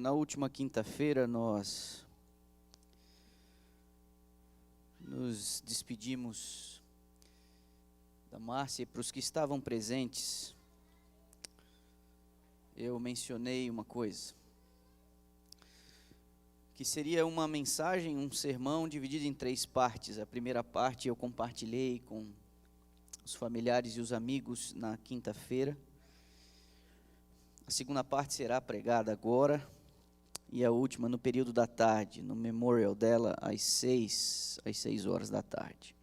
Na última quinta-feira nós nos despedimos da Márcia. E para os que estavam presentes, eu mencionei uma coisa, que seria uma mensagem, um sermão dividido em 3 partes. A primeira parte eu compartilhei com os familiares e os amigos na quinta-feira. A segunda parte será pregada agora, e a última no período da tarde, no memorial dela, às 6 horas da tarde.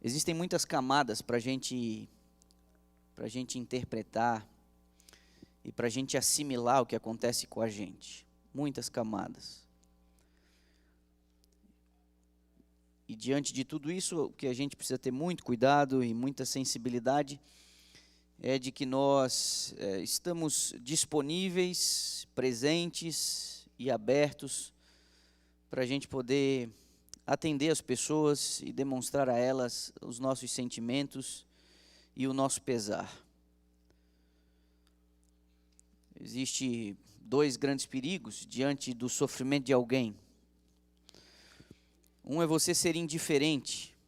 Existem muitas camadas para a gente interpretar e para a gente assimilar o que acontece com a gente. Muitas camadas. E diante de tudo isso, o que a gente precisa ter muito cuidado e muita sensibilidade é de que nós estamos disponíveis, presentes e abertos para a gente poder atender as pessoas e demonstrar a elas os nossos sentimentos e o nosso pesar. Existem 2 grandes perigos diante do sofrimento de alguém. Um é você ser indiferente,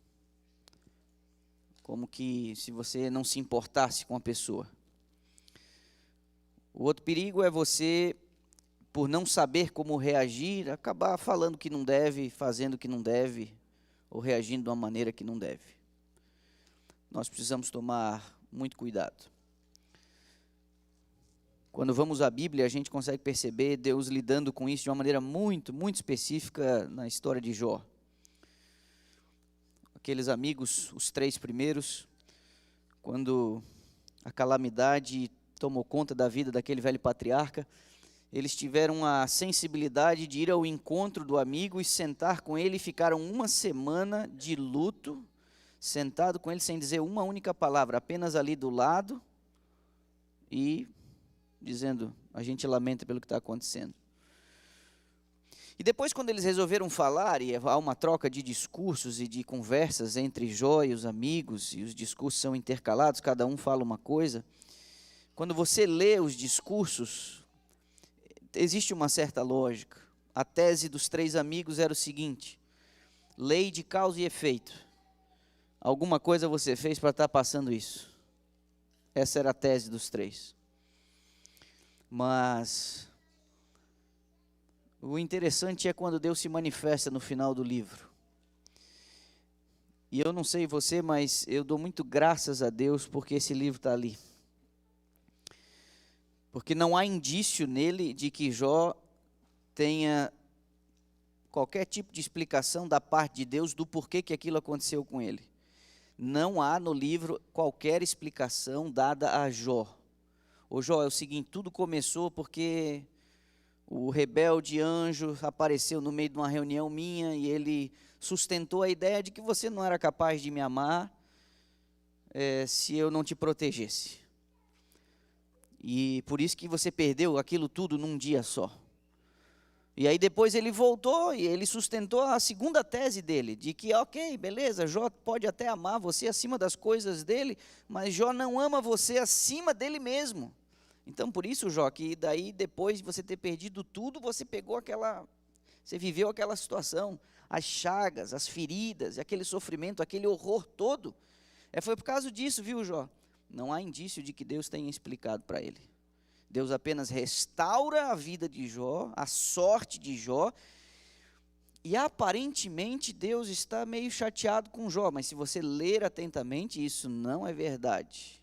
como que se você não se importasse com a pessoa. O outro perigo é você, por não saber como reagir, acabar falando que não deve, fazendo que não deve, ou reagindo de uma maneira que não deve. Nós precisamos tomar muito cuidado. Quando vamos à Bíblia, a gente consegue perceber Deus lidando com isso de uma maneira muito, muito específica na história de Jó. Aqueles amigos, os 3 primeiros, quando a calamidade tomou conta da vida daquele velho patriarca, eles tiveram a sensibilidade de ir ao encontro do amigo e sentar com ele, e ficaram 1 semana de luto, sentado com ele sem dizer uma única palavra, apenas ali do lado e dizendo: a gente lamenta pelo que está acontecendo. E depois, quando eles resolveram falar, e há uma troca de discursos e de conversas entre Jó e os amigos, e os discursos são intercalados, cada um fala uma coisa. Quando você lê os discursos, existe uma certa lógica. A tese dos 3 amigos era o seguinte: lei de causa e efeito. Alguma coisa você fez para estar passando isso. Essa era a tese dos 3. Mas o interessante é quando Deus se manifesta no final do livro. E eu não sei você, mas eu dou muito graças a Deus porque esse livro está ali. Porque não há indício nele de que Jó tenha qualquer tipo de explicação da parte de Deus do porquê que aquilo aconteceu com ele. Não há no livro qualquer explicação dada a Jó. Ô Jó, é o seguinte, tudo começou porque o rebelde anjo apareceu no meio de uma reunião minha e ele sustentou a ideia de que você não era capaz de me amar se eu não te protegesse. E por isso que você perdeu aquilo tudo num dia só. E aí depois ele voltou e ele sustentou a segunda tese dele, de que ok, beleza, Jó pode até amar você acima das coisas dele, mas Jó não ama você acima dele mesmo. Então, por isso, Jó, que daí depois de você ter perdido tudo, você viveu aquela situação, as chagas, as feridas, aquele sofrimento, aquele horror todo. Foi por causa disso, viu, Jó? Não há indício de que Deus tenha explicado para ele. Deus apenas restaura a vida de Jó, a sorte de Jó, e aparentemente Deus está meio chateado com Jó, mas se você ler atentamente, isso não é verdade.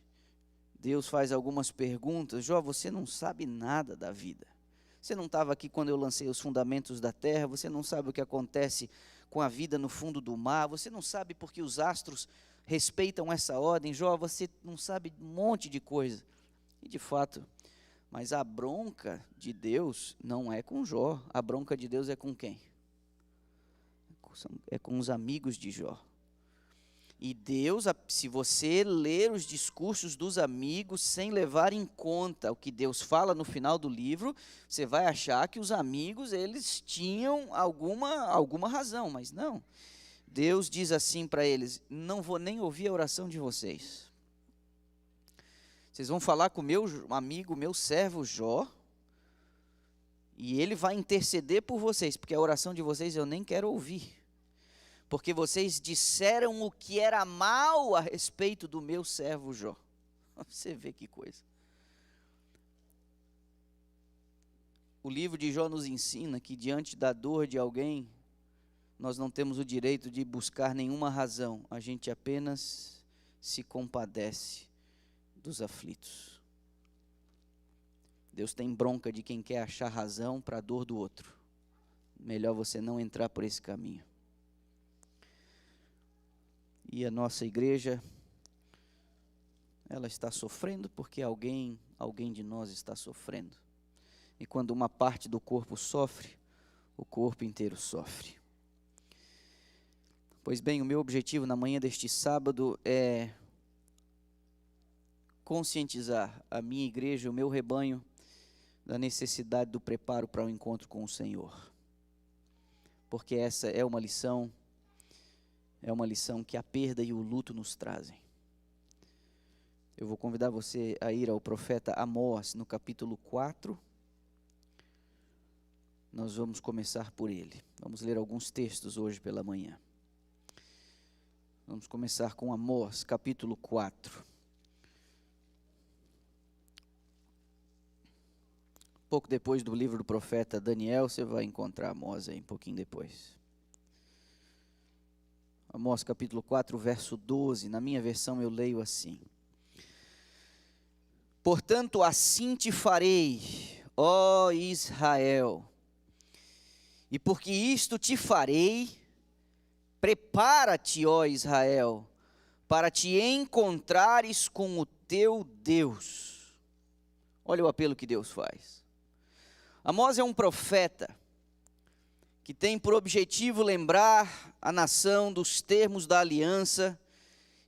Deus faz algumas perguntas: Jó, você não sabe nada da vida. Você não estava aqui quando eu lancei os fundamentos da terra, você não sabe o que acontece com a vida no fundo do mar, você não sabe porque os astros respeitam essa ordem. Jó, você não sabe um monte de coisa. E de fato, mas a bronca de Deus não é com Jó, a bronca de Deus é com quem? É com os amigos de Jó. E Deus, se você ler os discursos dos amigos sem levar em conta o que Deus fala no final do livro, você vai achar que os amigos, eles tinham alguma razão, mas não. Deus diz assim para eles: não vou nem ouvir a oração de vocês. Vocês vão falar com o meu amigo, meu servo Jó, e ele vai interceder por vocês, porque a oração de vocês eu nem quero ouvir. Porque vocês disseram o que era mal a respeito do meu servo Jó. Você vê que coisa. O livro de Jó nos ensina que diante da dor de alguém, nós não temos o direito de buscar nenhuma razão. A gente apenas se compadece dos aflitos. Deus tem bronca de quem quer achar razão para a dor do outro. Melhor você não entrar por esse caminho. E a nossa igreja, ela está sofrendo porque alguém de nós está sofrendo. E quando uma parte do corpo sofre, o corpo inteiro sofre. Pois bem, o meu objetivo na manhã deste sábado é conscientizar a minha igreja, o meu rebanho, da necessidade do preparo para o encontro com o Senhor. Porque essa é uma lição que a perda e o luto nos trazem. Eu vou convidar você a ir ao profeta Amós, no capítulo 4. Nós vamos começar por ele. Vamos ler alguns textos hoje pela manhã. Vamos começar com Amós, capítulo 4. Pouco depois do livro do profeta Daniel, você vai encontrar Amós aí, um pouquinho depois. Amós capítulo 4, verso 12, na minha versão eu leio assim. Portanto, assim te farei, ó Israel, e porque isto te farei, prepara-te, ó Israel, para te encontrares com o teu Deus. Olha o apelo que Deus faz. Amós é um profeta que tem por objetivo lembrar a nação dos termos da aliança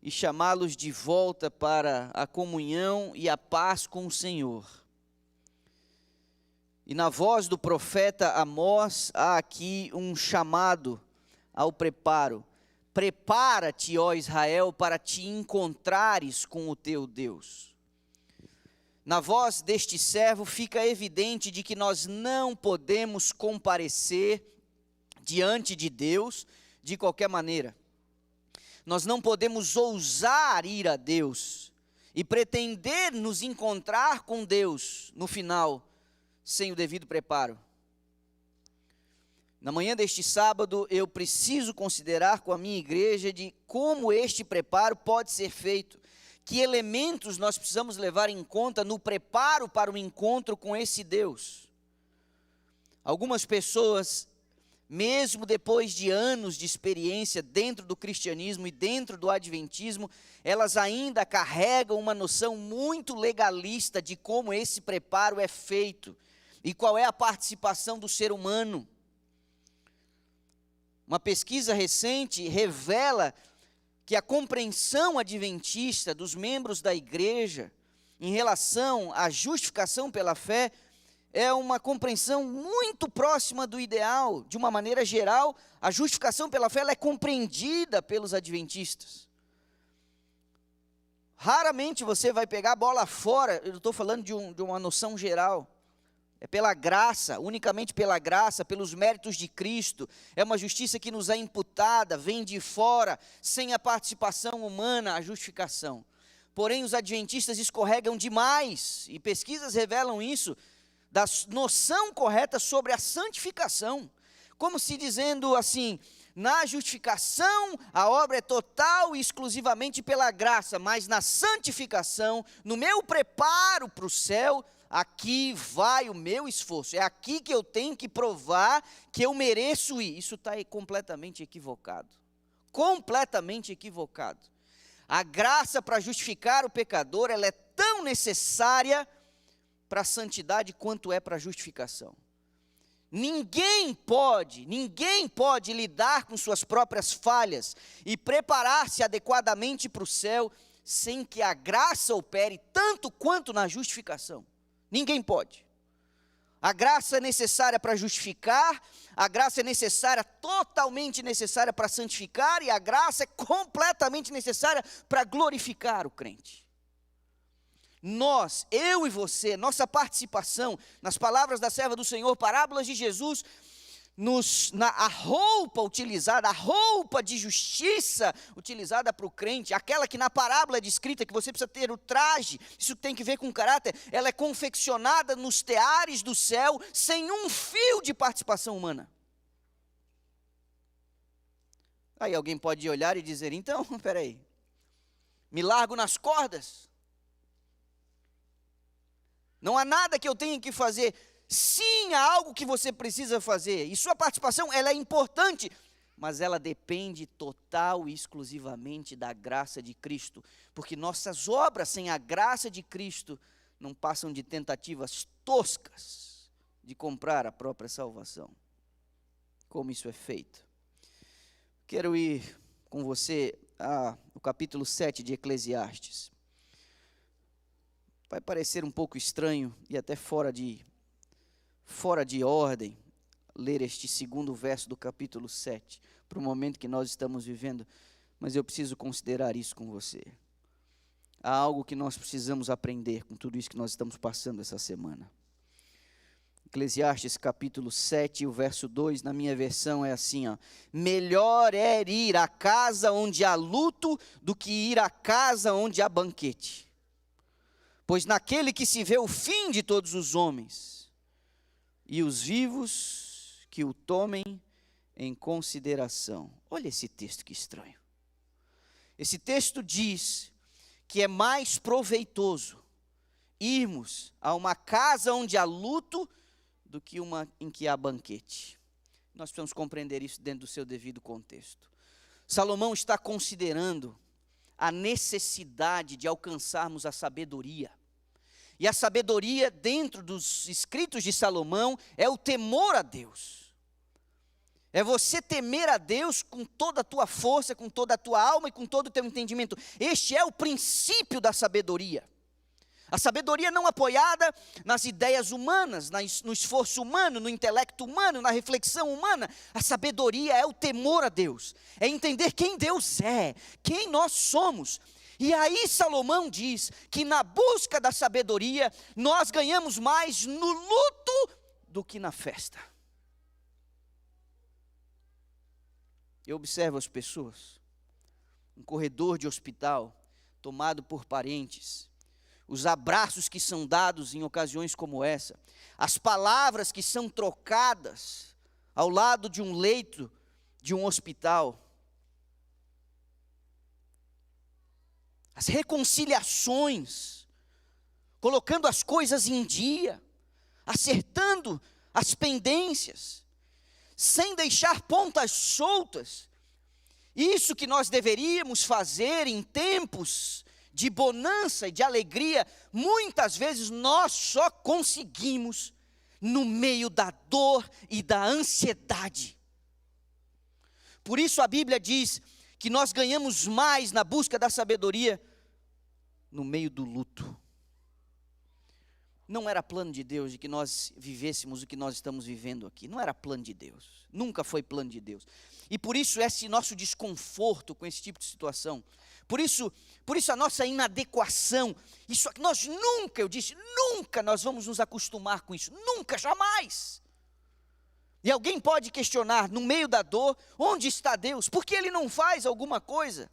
e chamá-los de volta para a comunhão e a paz com o Senhor. E na voz do profeta Amós há aqui um chamado ao preparo. Prepara-te, ó Israel, para te encontrares com o teu Deus. Na voz deste servo fica evidente de que nós não podemos comparecer diante de Deus de qualquer maneira. Nós não podemos ousar ir a Deus e pretender nos encontrar com Deus no final, sem o devido preparo. Na manhã deste sábado, eu preciso considerar com a minha igreja de como este preparo pode ser feito. Que elementos nós precisamos levar em conta no preparo para o encontro com esse Deus. Algumas pessoas, mesmo depois de anos de experiência dentro do cristianismo e dentro do adventismo, elas ainda carregam uma noção muito legalista de como esse preparo é feito e qual é a participação do ser humano. Uma pesquisa recente revela que a compreensão adventista dos membros da igreja em relação à justificação pela fé é uma compreensão muito próxima do ideal. De uma maneira geral, a justificação pela fé ela é compreendida pelos adventistas. Raramente você vai pegar a bola fora, eu estou falando de uma noção geral. É pela graça, unicamente pela graça, pelos méritos de Cristo. É uma justiça que nos é imputada, vem de fora, sem a participação humana, a justificação. Porém, os adventistas escorregam demais, e pesquisas revelam isso, da noção correta sobre a santificação. Como se dizendo assim, na justificação a obra é total e exclusivamente pela graça, mas na santificação, no meu preparo para o céu, aqui vai o meu esforço, é aqui que eu tenho que provar que eu mereço ir. Isso está completamente equivocado. Completamente equivocado. A graça para justificar o pecador, ela é tão necessária para a santidade quanto é para a justificação. Ninguém pode lidar com suas próprias falhas e preparar-se adequadamente para o céu sem que a graça opere tanto quanto na justificação. Ninguém pode. A graça é necessária para justificar, a graça é necessária, totalmente necessária para santificar, e a graça é completamente necessária para glorificar o crente. Nós, eu e você, nossa participação nas palavras da serva do Senhor, parábolas de Jesus, a roupa utilizada, a roupa de justiça utilizada para o crente, aquela que na parábola é descrita, que você precisa ter o traje, isso tem que ver com caráter, ela é confeccionada nos teares do céu, sem um fio de participação humana. Aí alguém pode olhar e dizer, então, peraí, me largo nas cordas? Não há nada que eu tenha que fazer. Sim, há algo que você precisa fazer. E sua participação, ela é importante. Mas ela depende total e exclusivamente da graça de Cristo. Porque nossas obras sem a graça de Cristo não passam de tentativas toscas de comprar a própria salvação. Como isso é feito? Quero ir com você ao capítulo 7 de Eclesiastes. Vai parecer um pouco estranho e até fora de ordem ler este segundo verso do capítulo 7, para o momento que nós estamos vivendo, mas eu preciso considerar isso com você. Há algo que nós precisamos aprender com tudo isso que nós estamos passando essa semana. Eclesiastes capítulo 7, o verso 2, na minha versão é assim, ó: melhor é ir à casa onde há luto do que ir à casa onde há banquete. Pois naquele que se vê o fim de todos os homens, e os vivos que o tomem em consideração. Olha esse texto que estranho. Esse texto diz que é mais proveitoso irmos a uma casa onde há luto do que uma em que há banquete. Nós precisamos compreender isso dentro do seu devido contexto. Salomão está considerando a necessidade de alcançarmos a sabedoria. E a sabedoria dentro dos escritos de Salomão é o temor a Deus. É você temer a Deus com toda a tua força, com toda a tua alma e com todo o teu entendimento. Este é o princípio da sabedoria. A sabedoria não apoiada nas ideias humanas, no esforço humano, no intelecto humano, na reflexão humana. A sabedoria é o temor a Deus. É entender quem Deus é, quem nós somos. E aí Salomão diz que na busca da sabedoria, nós ganhamos mais no luto do que na festa. Eu observo as pessoas, um corredor de hospital, tomado por parentes, os abraços que são dados em ocasiões como essa, as palavras que são trocadas ao lado de um leito de um hospital, as reconciliações, colocando as coisas em dia, acertando as pendências, sem deixar pontas soltas. Isso que nós deveríamos fazer em tempos de bonança e de alegria, muitas vezes nós só conseguimos no meio da dor e da ansiedade. Por isso a Bíblia diz que nós ganhamos mais na busca da sabedoria no meio do luto. Não era plano de Deus de que nós vivêssemos o que nós estamos vivendo aqui. Não era plano de Deus. Nunca foi plano de Deus. E por isso esse nosso desconforto com esse tipo de situação. Por isso a nossa inadequação. Isso nós nunca, eu disse, nunca nós vamos nos acostumar com isso. Nunca, jamais. E alguém pode questionar, no meio da dor, onde está Deus? Por que Ele não faz alguma coisa?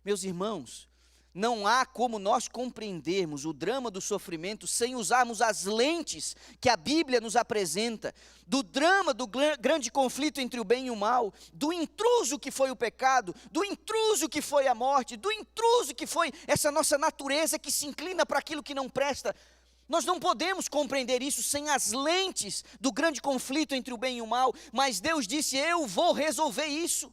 Meus irmãos, não há como nós compreendermos o drama do sofrimento sem usarmos as lentes que a Bíblia nos apresenta, do drama do grande conflito entre o bem e o mal, do intruso que foi o pecado, do intruso que foi a morte, do intruso que foi essa nossa natureza que se inclina para aquilo que não presta. Nós não podemos compreender isso sem as lentes do grande conflito entre o bem e o mal, mas Deus disse, eu vou resolver isso.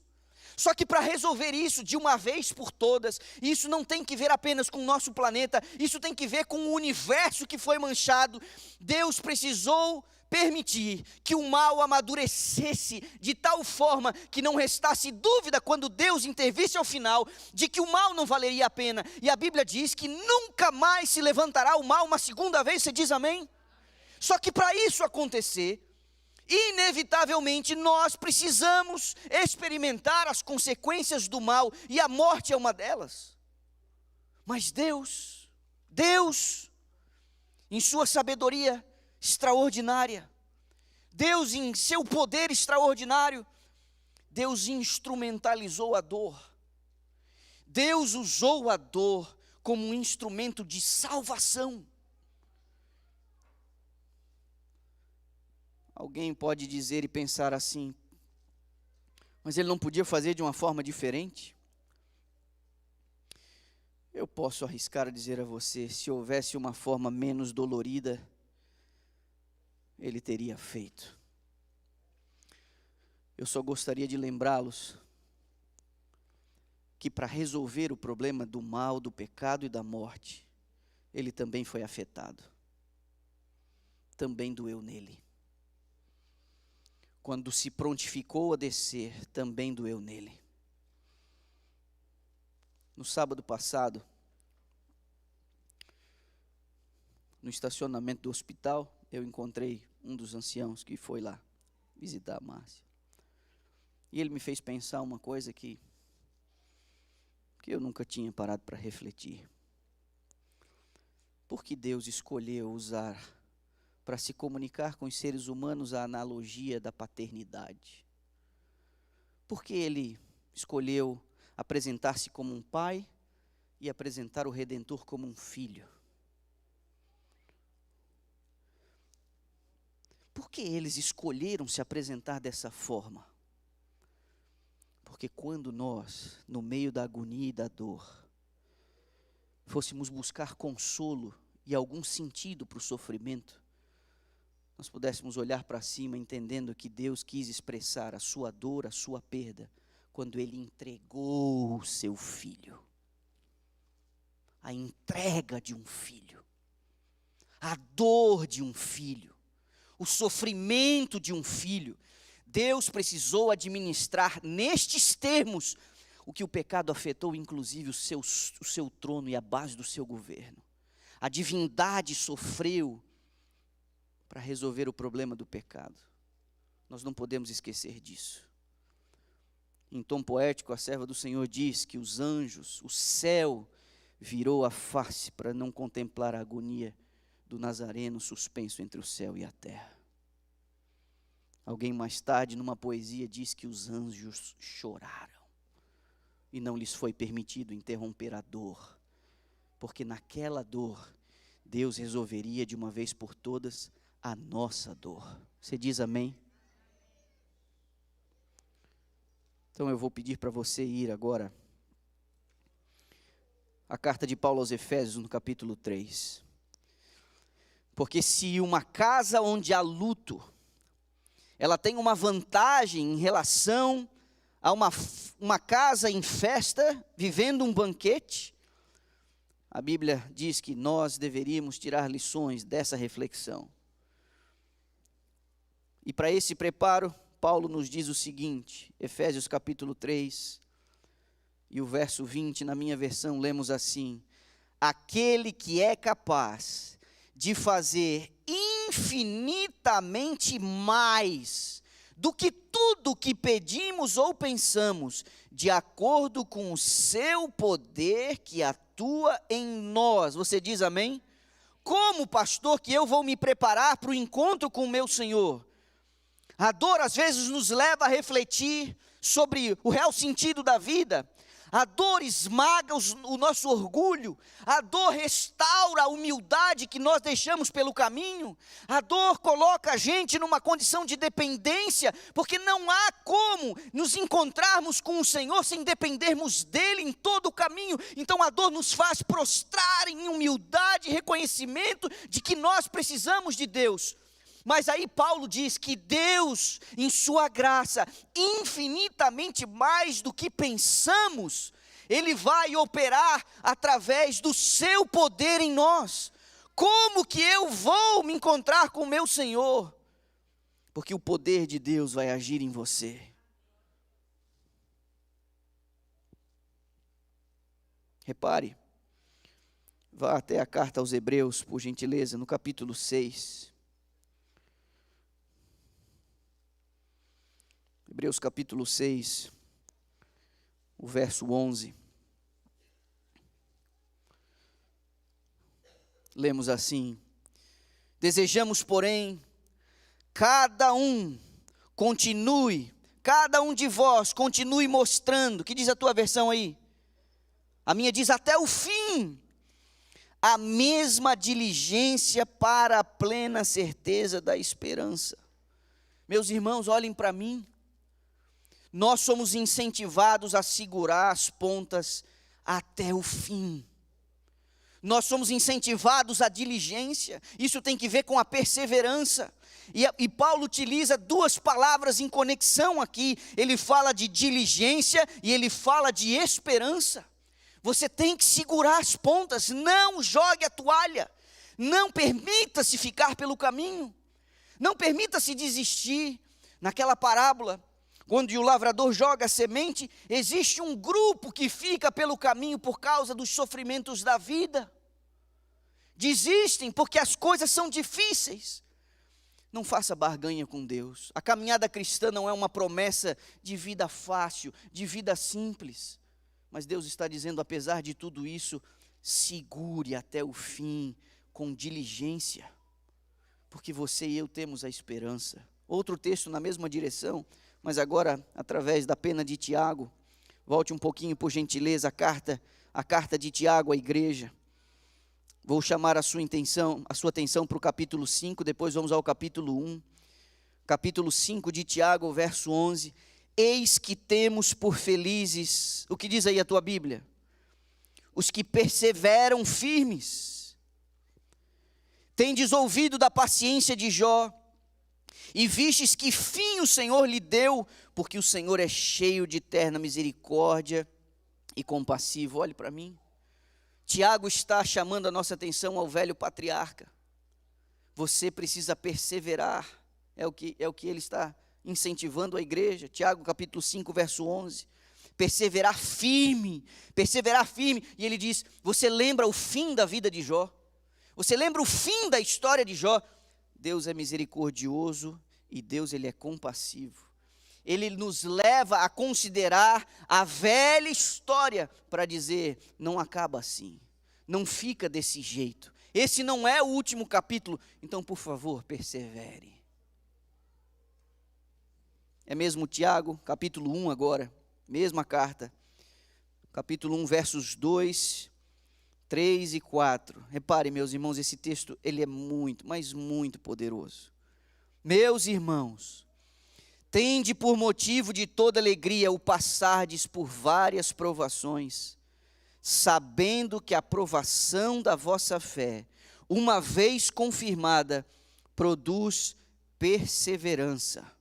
Só que para resolver isso de uma vez por todas, isso não tem que ver apenas com o nosso planeta, isso tem que ver com o universo que foi manchado. Deus precisou permitir que o mal amadurecesse de tal forma que não restasse dúvida quando Deus intervisse ao final, de que o mal não valeria a pena. E a Bíblia diz que nunca mais se levantará o mal uma segunda vez, você diz amém? Só que para isso acontecer, inevitavelmente nós precisamos experimentar as consequências do mal, e a morte é uma delas. Mas Deus Deus, em sua sabedoria extraordinária, Deus em seu poder extraordinário, Deus instrumentalizou a dor. Deus usou a dor como um instrumento de salvação. Alguém pode dizer e pensar assim, mas ele não podia fazer de uma forma diferente? Eu posso arriscar a dizer a você, se houvesse uma forma menos dolorida, ele teria feito. Eu só gostaria de lembrá-los que para resolver o problema do mal, do pecado e da morte, ele também foi afetado. Também doeu nele. Quando se prontificou a descer, também doeu nele. No sábado passado, no estacionamento do hospital, eu encontrei um dos anciãos que foi lá visitar a Márcia. E ele me fez pensar uma coisa que eu nunca tinha parado para refletir. Por que Deus escolheu usar para se comunicar com os seres humanos a analogia da paternidade? Por que Ele escolheu apresentar-se como um pai e apresentar o Redentor como um filho? Por que eles escolheram se apresentar dessa forma? Porque quando nós, no meio da agonia e da dor, fôssemos buscar consolo e algum sentido para o sofrimento, nós pudéssemos olhar para cima entendendo que Deus quis expressar a sua dor, a sua perda, quando Ele entregou o seu filho. A entrega de um filho, a dor de um filho, o sofrimento de um filho. Deus precisou administrar nestes termos o que o pecado afetou, inclusive o seu trono e a base do seu governo. A divindade sofreu para resolver o problema do pecado. Nós não podemos esquecer disso. Em tom poético, a serva do Senhor diz que os anjos, o céu, virou a face para não contemplar a agonia do Nazareno suspenso entre o céu e a terra. Alguém mais tarde, numa poesia, diz que os anjos choraram e não lhes foi permitido interromper a dor, porque naquela dor, Deus resolveria de uma vez por todas a nossa dor. Você diz amém? Então eu vou pedir para você ir agora à carta de Paulo aos Efésios, no capítulo 3. Porque se uma casa onde há luto, ela tem uma vantagem em relação a uma casa em festa, vivendo um banquete, a Bíblia diz que nós deveríamos tirar lições dessa reflexão. E para esse preparo, Paulo nos diz o seguinte, Efésios capítulo 3, e o verso 20, na minha versão, lemos assim: aquele que é capaz de fazer infinitamente mais do que tudo que pedimos ou pensamos, de acordo com o seu poder que atua em nós. Você diz amém? Como, pastor, que eu vou me preparar para o encontro com o meu Senhor? A dor às vezes nos leva a refletir sobre o real sentido da vida. A dor esmaga o nosso orgulho, a dor restaura a humildade que nós deixamos pelo caminho, a dor coloca a gente numa condição de dependência, porque não há como nos encontrarmos com o Senhor sem dependermos dEle em todo o caminho. Então a dor nos faz prostrar em humildade e reconhecimento de que nós precisamos de Deus. Mas aí Paulo diz que Deus, em sua graça, infinitamente mais do que pensamos, Ele vai operar através do seu poder em nós. Como que eu vou me encontrar com o meu Senhor? Porque o poder de Deus vai agir em você. Repare, vá até a carta aos Hebreus, por gentileza, no capítulo 6. Hebreus capítulo 6, o verso 11. lemos assim: desejamos, porém, cada um de vós continue mostrando, que diz a tua versão aí? A minha diz até o fim, a mesma diligência para a plena certeza da esperança. Meus irmãos, olhem para mim. Nós somos incentivados a segurar as pontas até o fim. Nós somos incentivados à diligência. Isso tem que ver com a perseverança. E Paulo utiliza duas palavras em conexão aqui. Ele fala de diligência e ele fala de esperança. Você tem que segurar as pontas, não jogue a toalha, não permita-se ficar pelo caminho, não permita-se desistir. Naquela parábola, quando o lavrador joga a semente, existe um grupo que fica pelo caminho por causa dos sofrimentos da vida. Desistem porque as coisas são difíceis. Não faça barganha com Deus. A caminhada cristã não é uma promessa de vida fácil, de vida simples. Mas Deus está dizendo, apesar de tudo isso, segure até o fim, com diligência. Porque você e eu temos a esperança. Outro texto na mesma direção, mas agora através da pena de Tiago. Volte um pouquinho, por gentileza, a carta de Tiago à igreja. Vou chamar a sua atenção para o capítulo 5, depois vamos ao capítulo 1. Capítulo 5 de Tiago, verso 11. Eis que temos por felizes, o que diz aí a tua Bíblia? Os que perseveram firmes. Tendes ouvido da paciência de Jó, e vistes que fim o Senhor lhe deu, porque o Senhor é cheio de eterna misericórdia e compassivo. Olhe para mim. Tiago está chamando a nossa atenção ao velho patriarca. Você precisa perseverar, é o que ele está incentivando a igreja. Tiago capítulo 5, verso 11. Perseverar firme, e ele diz, você lembra o fim da vida de Jó? Você lembra o fim da história de Jó? Deus é misericordioso e Deus ele é compassivo. Ele nos leva a considerar a velha história para dizer, não acaba assim, não fica desse jeito. Esse não é o último capítulo, então por favor, persevere. É mesmo Tiago, capítulo 1 agora, mesma carta, capítulo 1, versos 2, 3 e 4. Reparem, meus irmãos, esse texto, ele é muito, mas muito poderoso. Meus irmãos, tende por motivo de toda alegria o passardes por várias provações, sabendo que a provação da vossa fé, uma vez confirmada, produz perseverança.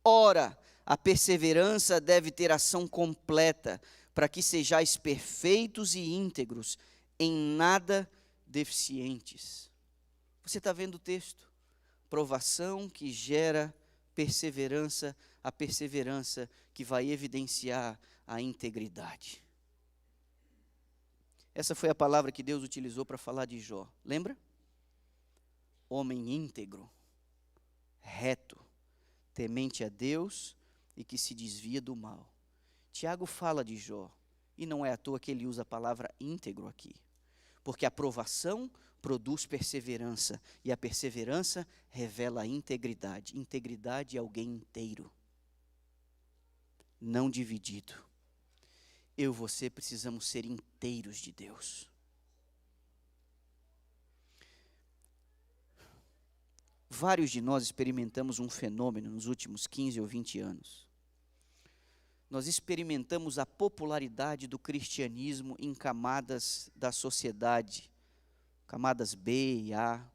Ora, a perseverança deve ter ação completa, para que sejais perfeitos e íntegros, em nada deficientes. Você está vendo o texto? Provação que gera perseverança, a perseverança que vai evidenciar a integridade. Essa foi a palavra que Deus utilizou para falar de Jó. Lembra? Homem íntegro, reto, temente a Deus e que se desvia do mal. Tiago fala de Jó, e não é à toa que ele usa a palavra íntegro aqui. Porque a provação produz perseverança, e a perseverança revela a integridade. Integridade é alguém inteiro, não dividido. Eu e você precisamos ser inteiros de Deus. Vários de nós experimentamos um fenômeno nos últimos 15 ou 20 anos. Nós experimentamos a popularidade do cristianismo em camadas da sociedade, camadas B e A.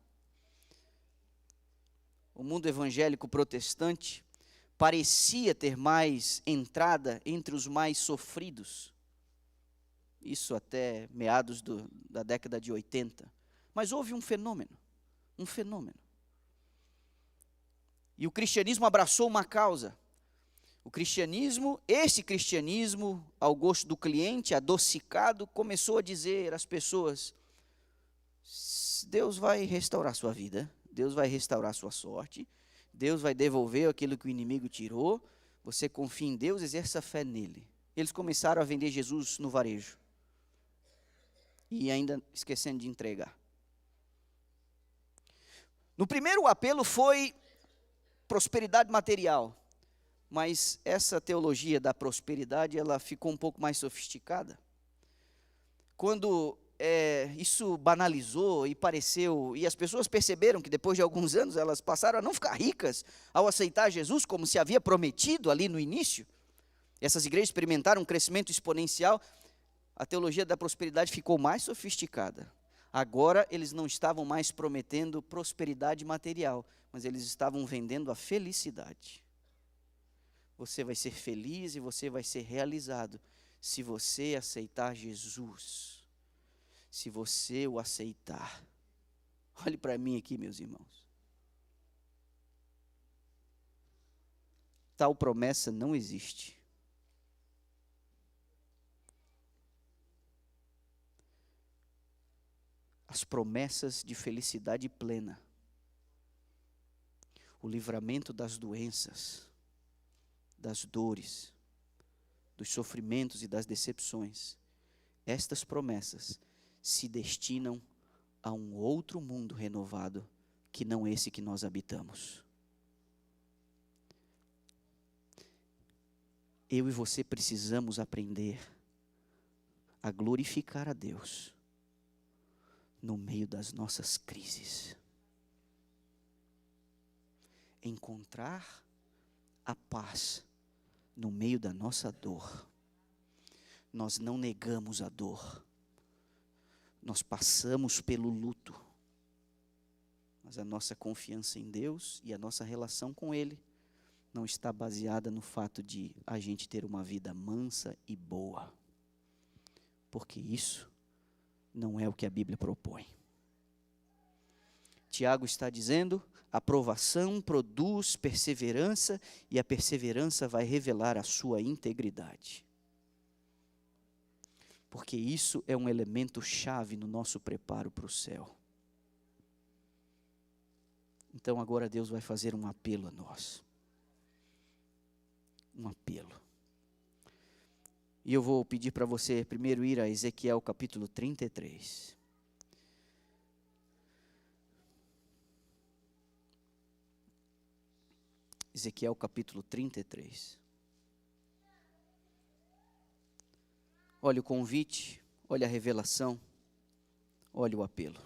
O mundo evangélico protestante parecia ter mais entrada entre os mais sofridos. Isso até meados da década de 80. Mas houve um fenômeno. E o cristianismo abraçou uma causa. Esse cristianismo, ao gosto do cliente, adocicado, começou a dizer às pessoas, Deus vai restaurar sua vida, Deus vai restaurar sua sorte, Deus vai devolver aquilo que o inimigo tirou, você confia em Deus, exerça fé nele. Eles começaram a vender Jesus no varejo, e ainda esquecendo de entregar. No primeiro apelo foi prosperidade material, mas essa teologia da prosperidade, ela ficou um pouco mais sofisticada. Quando isso banalizou e pareceu, e as pessoas perceberam que depois de alguns anos elas passaram a não ficar ricas ao aceitar Jesus, como se havia prometido ali no início. Essas igrejas experimentaram um crescimento exponencial, a teologia da prosperidade ficou mais sofisticada. Agora eles não estavam mais prometendo prosperidade material, mas eles estavam vendendo a felicidade. Você vai ser feliz e você vai ser realizado se você aceitar Jesus. Se você o aceitar. Olhe para mim aqui, meus irmãos. Tal promessa não existe. As promessas de felicidade plena, o livramento das doenças, das dores, dos sofrimentos e das decepções, estas promessas se destinam a um outro mundo renovado, que não esse que nós habitamos. Eu e você precisamos aprender a glorificar a Deus no meio das nossas crises. Encontrar a paz no meio da nossa dor. Nós não negamos a dor. Nós passamos pelo luto. Mas a nossa confiança em Deus e a nossa relação com Ele não está baseada no fato de a gente ter uma vida mansa e boa. Porque isso não é o que a Bíblia propõe. Tiago está dizendo: a provação produz perseverança e a perseverança vai revelar a sua integridade. Porque isso é um elemento chave no nosso preparo para o céu. Então agora Deus vai fazer um apelo a nós. Um apelo. E eu vou pedir para você primeiro ir a Ezequiel capítulo 33. Ezequiel capítulo 33. Olha o convite, olha a revelação, olha o apelo.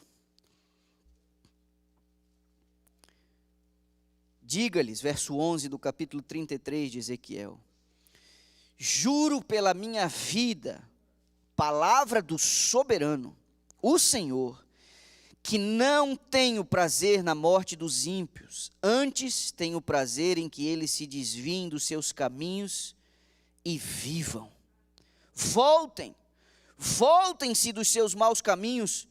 Diga-lhes, verso 11 do capítulo 33 de Ezequiel: juro pela minha vida, palavra do soberano, o Senhor, que não tenho prazer na morte dos ímpios, antes tenho prazer em que eles se desviem dos seus caminhos e vivam. Voltem-se dos seus maus caminhos,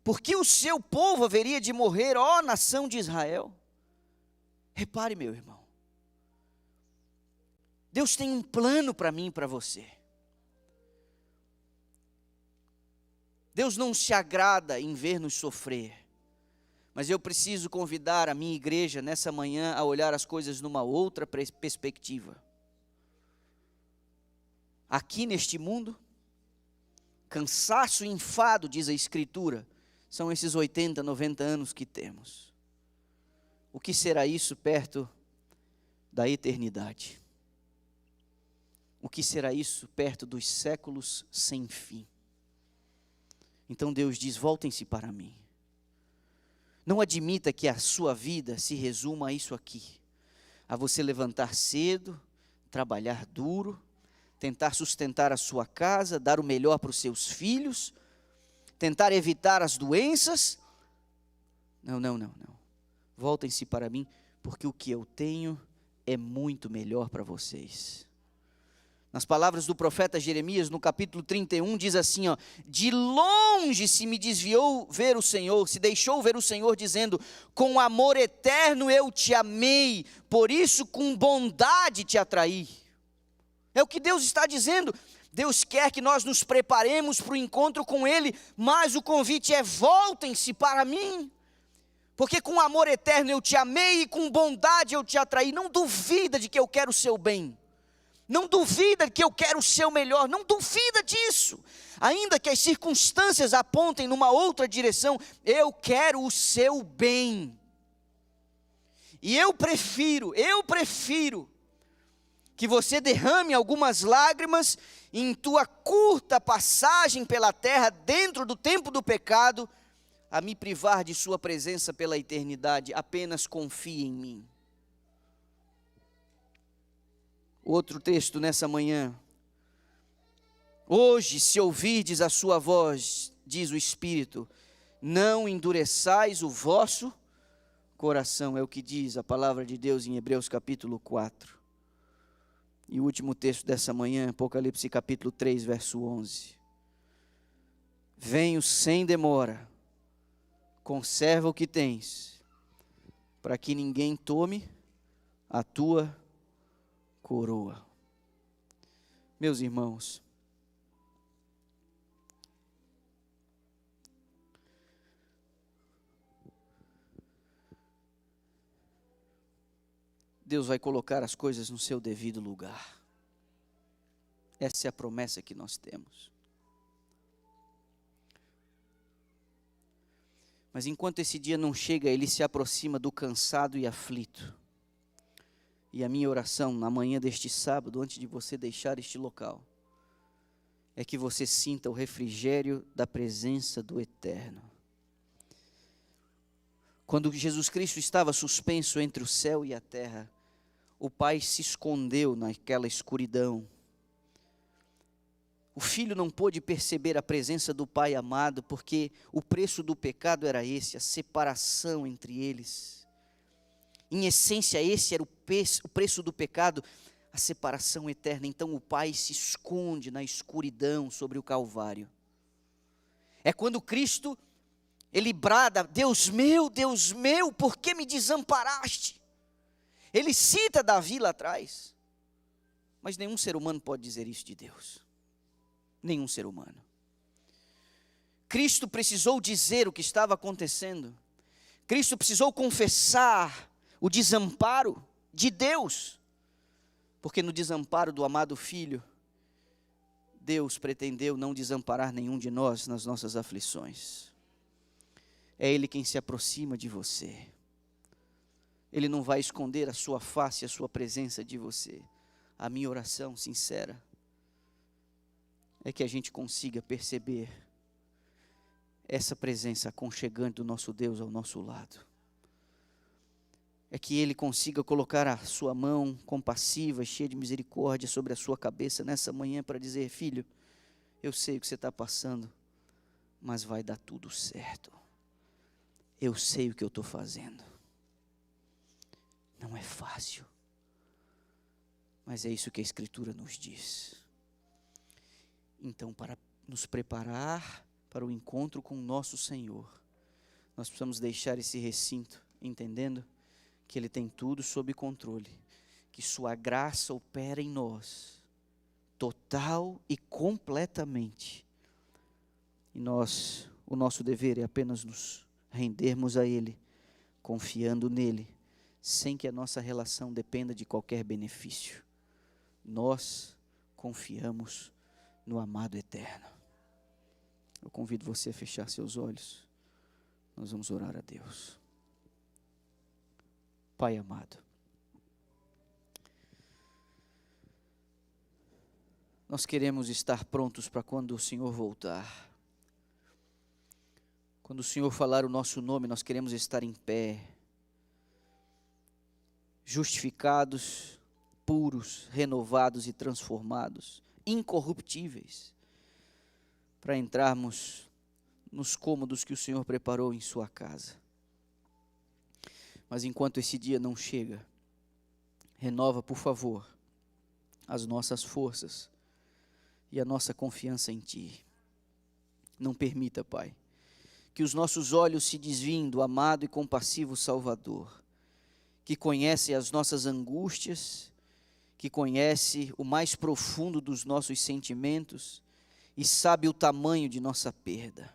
porque o seu povo haveria de morrer, ó nação de Israel. Repare, meu irmão, Deus tem um plano para mim e para você. Deus não se agrada em ver-nos sofrer, mas eu preciso convidar a minha igreja nessa manhã a olhar as coisas numa outra perspectiva. Aqui neste mundo, cansaço e enfado, diz a Escritura, são esses 80, 90 anos que temos. O que será isso perto da eternidade? O que será isso perto dos séculos sem fim? Então Deus diz: voltem-se para mim. Não admita que a sua vida se resuma a isso aqui, a você levantar cedo, trabalhar duro, tentar sustentar a sua casa, dar o melhor para os seus filhos, tentar evitar as doenças. Não. Voltem-se para mim, porque o que eu tenho é muito melhor para vocês. Nas palavras do profeta Jeremias, no capítulo 31, diz assim, de longe se me desviou ver o Senhor, se deixou ver o Senhor, dizendo: com amor eterno eu te amei, por isso com bondade te atraí. É o que Deus está dizendo. Deus quer que nós nos preparemos para o encontro com Ele, mas o convite é: voltem-se para mim, porque com amor eterno eu te amei e com bondade eu te atraí. Não duvida de que eu quero o seu bem, não duvida que eu quero o seu melhor, não duvida disso, ainda que as circunstâncias apontem numa outra direção, eu quero o seu bem. E eu prefiro que você derrame algumas lágrimas em tua curta passagem pela terra, dentro do tempo do pecado, a me privar de sua presença pela eternidade. Apenas confie em mim. Outro texto nessa manhã. Hoje, se ouvirdes a sua voz, diz o Espírito, não endureçais o vosso coração. É o que diz a palavra de Deus em Hebreus capítulo 4. E o último texto dessa manhã, Apocalipse capítulo 3, verso 11. Venho sem demora, conserva o que tens, para que ninguém tome a tua coroa. Meus irmãos, Deus vai colocar as coisas no seu devido lugar. Essa é a promessa que nós temos. Mas enquanto esse dia não chega, ele se aproxima do cansado e aflito. E a minha oração na manhã deste sábado, antes de você deixar este local, é que você sinta o refrigério da presença do Eterno. Quando Jesus Cristo estava suspenso entre o céu e a terra, o Pai se escondeu naquela escuridão. O Filho não pôde perceber a presença do Pai amado, porque o preço do pecado era esse, a separação entre eles. Em essência, esse era o preço do pecado, a separação eterna. Então o Pai se esconde na escuridão sobre o Calvário. É quando Cristo, ele brada, Deus meu, por que me desamparaste? Ele cita Davi lá atrás, mas nenhum ser humano pode dizer isso de Deus. Nenhum ser humano. Cristo precisou dizer o que estava acontecendo. Cristo precisou confessar o desamparo de Deus, porque no desamparo do amado Filho, Deus pretendeu não desamparar nenhum de nós nas nossas aflições. É Ele quem se aproxima de você. Ele não vai esconder a sua face, a sua presença de você. A minha oração sincera é que a gente consiga perceber essa presença aconchegante do nosso Deus ao nosso lado. É que Ele consiga colocar a sua mão compassiva, cheia de misericórdia sobre a sua cabeça nessa manhã para dizer: filho, eu sei o que você está passando, mas vai dar tudo certo. Eu sei o que eu estou fazendo. Não é fácil, mas é isso que a Escritura nos diz. Então, para nos preparar para o encontro com o nosso Senhor, nós precisamos deixar esse recinto, entendendo que Ele tem tudo sob controle, que sua graça opera em nós, total e completamente. E o nosso dever é apenas nos rendermos a Ele, confiando nele, sem que a nossa relação dependa de qualquer benefício. Nós confiamos no amado eterno. Eu convido você a fechar seus olhos. Nós vamos orar a Deus. Pai amado, nós queremos estar prontos para quando o Senhor voltar. Quando o Senhor falar o nosso nome, nós queremos estar em pé, justificados, puros, renovados e transformados, incorruptíveis, para entrarmos nos cômodos que o Senhor preparou em sua casa. Mas enquanto esse dia não chega, renova, por favor, as nossas forças e a nossa confiança em Ti. Não permita, Pai, que os nossos olhos se desviem do amado e compassivo Salvador, que conhece as nossas angústias, que conhece o mais profundo dos nossos sentimentos e sabe o tamanho de nossa perda.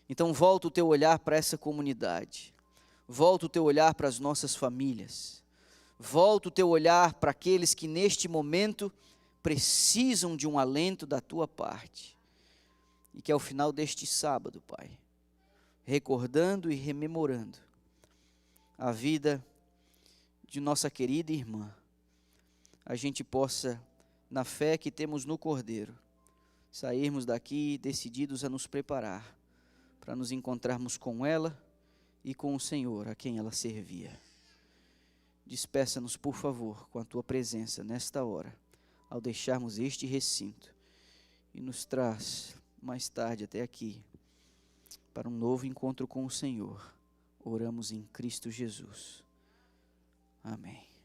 Então volta o teu olhar para essa comunidade, volta o teu olhar para as nossas famílias, volta o teu olhar para aqueles que neste momento precisam de um alento da tua parte. E que ao final deste sábado, Pai, recordando e rememorando a vida de nossa querida irmã, a gente possa, na fé que temos no Cordeiro, sairmos daqui decididos a nos preparar para nos encontrarmos com ela e com o Senhor a quem ela servia. Despeça-nos, por favor, com a tua presença nesta hora, ao deixarmos este recinto, e nos traz mais tarde até aqui, para um novo encontro com o Senhor. Oramos em Cristo Jesus. Amém.